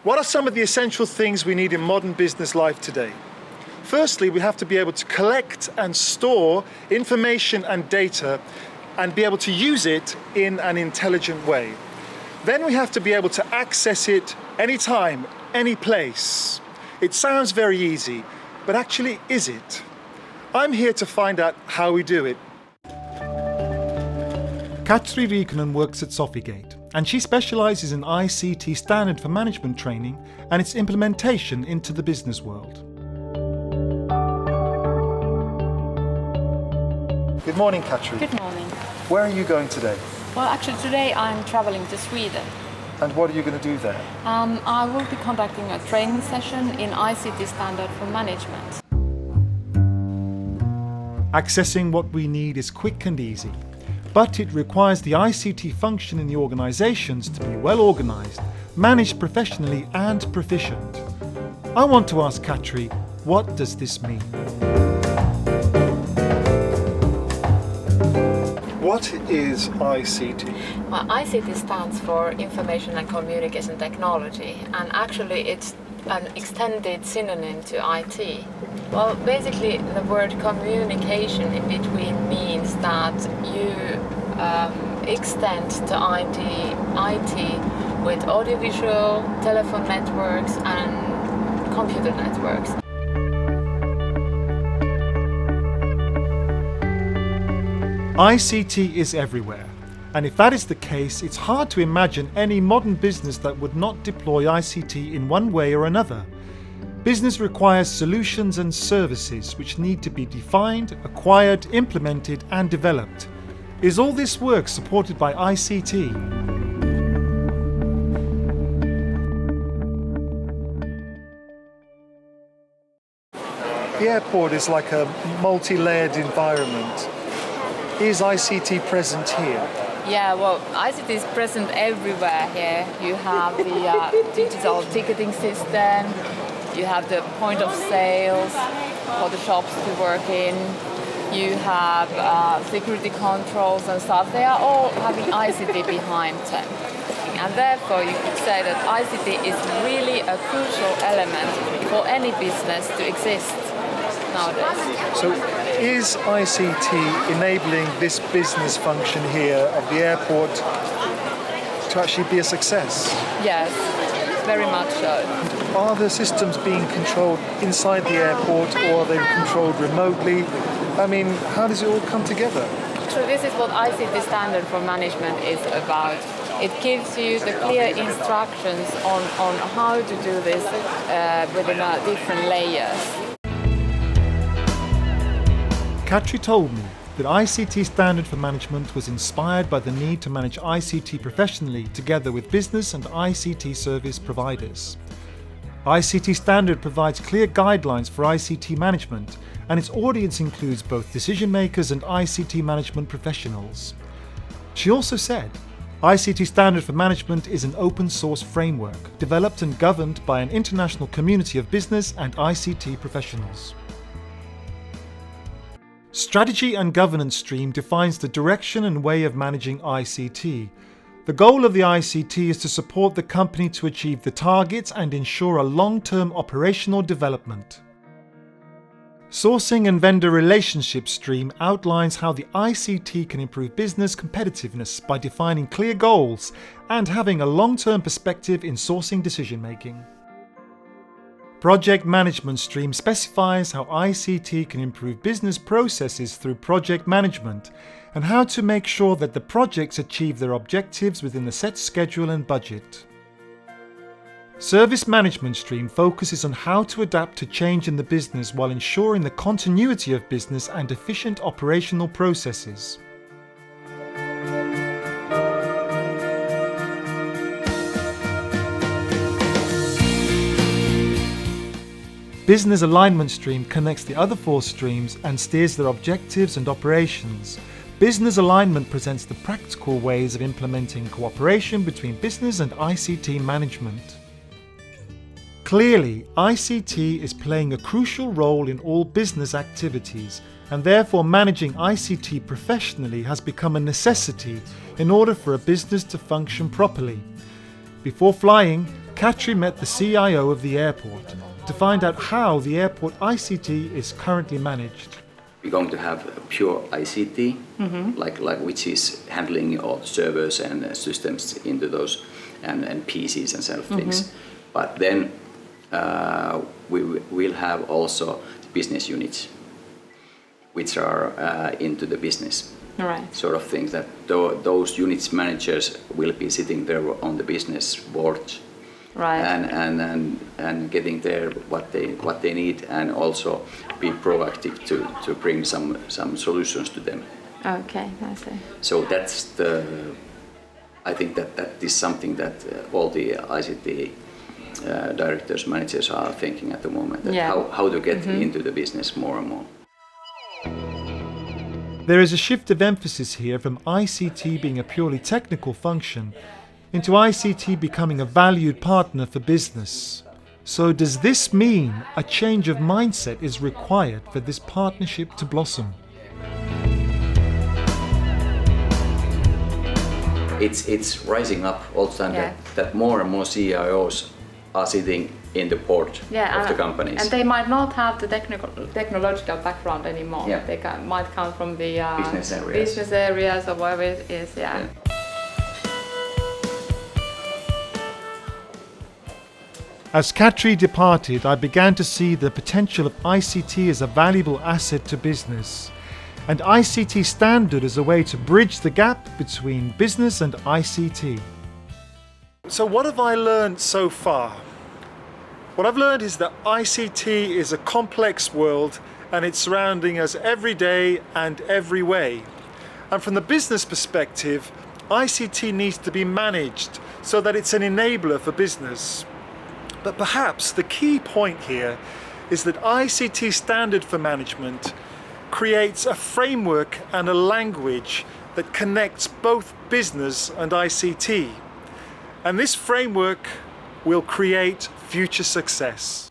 What are some of the essential things we need in modern business life today? Firstly, we have to be able to collect and store information and data and be able to use it in an intelligent way. Then we have to be able to access it anytime, any place. It sounds very easy, but actually is it? I'm here to find out how we do it. Katri Riikonen works at Sofigate, and she specialises in ICT standard for management training and its implementation into the business world. Good morning, Katri. Good morning. Where are you going today? Well, actually today I'm traveling to Sweden. And what are you going to do there? I will be conducting a training session in ICT standard for management. Accessing what we need is quick and easy, but it requires the ICT function in the organisations to be well organised, managed professionally and proficient. I want to ask Katri, what does this mean? What is ICT? Well, ICT stands for Information and Communication Technology, and actually it's an extended synonym to IT. Well, basically the word communication in between means that you extend to IT with audiovisual, telephone networks and computer networks. ICT is everywhere, and if that is the case, it's hard to imagine any modern business that would not deploy ICT in one way or another. Business requires solutions and services which need to be defined, acquired, implemented and developed. Is all this work supported by ICT? The airport is like a multi-layered environment. Is ICT present here? Yeah, well, ICT is present everywhere here. You have the digital ticketing system, you have the point of sales for the shops to work in, you have security controls and stuff. They are all having ICT behind them. And therefore you could say that ICT is really a crucial element for any business to exist nowadays. So is ICT enabling this business function here at the airport to actually be a success? Yes, very much so. Are the systems being controlled inside the airport or are they controlled remotely? I mean, how does it all come together? So this is what ICT standard for management is about. It gives you the clear instructions on how to do this within different layers. Katri told me that ICT Standard for Management was inspired by the need to manage ICT professionally together with business and ICT service providers. ICT Standard provides clear guidelines for ICT management, and its audience includes both decision makers and ICT management professionals. She also said, ICT Standard for Management is an open source framework developed and governed by an international community of business and ICT professionals. Strategy and Governance stream defines the direction and way of managing ICT. The goal of the ICT is to support the company to achieve the targets and ensure a long-term operational development. Sourcing and Vendor Relationship stream outlines how the ICT can improve business competitiveness by defining clear goals and having a long-term perspective in sourcing decision-making. Project Management stream specifies how ICT can improve business processes through project management and how to make sure that the projects achieve their objectives within the set schedule and budget. Service Management stream focuses on how to adapt to change in the business while ensuring the continuity of business and efficient operational processes. Business Alignment stream connects the other four streams and steers their objectives and operations. Business Alignment presents the practical ways of implementing cooperation between business and ICT management. Clearly, ICT is playing a crucial role in all business activities, and therefore managing ICT professionally has become a necessity in order for a business to function properly. Before flying, Katri met the CIO of the airport to find out how the airport ICT is currently managed. We're going to have a pure ICT, like which is handling all servers and systems into those and PCs and sort of things. But then we will have also business units, which are into the business sort of things. That those units managers will be sitting there on the business boards. Right. And getting there what they need, and also be proactive to bring some solutions to them. Okay, I see. So I think that is something that all the ICT directors, managers are thinking at the moment. That how to get into the business more and more. There is a shift of emphasis here from ICT being a purely technical function into ICT becoming a valued partner for business. So does this mean a change of mindset is required for this partnership to blossom? It's rising up all the time that more and more CIOs are sitting in the board of the companies. And they might not have the technological background anymore. Yeah. They might come from the business areas or whatever it is. Yeah. As Katri departed, I began to see the potential of ICT as a valuable asset to business, and ICT Standard as a way to bridge the gap between business and ICT. So what have I learned so far? What I've learned is that ICT is a complex world and it's surrounding us every day and every way. And from the business perspective, ICT needs to be managed so that it's an enabler for business. But perhaps the key point here is that ICT Standard for Management creates a framework and a language that connects both business and ICT. And this framework will create future success.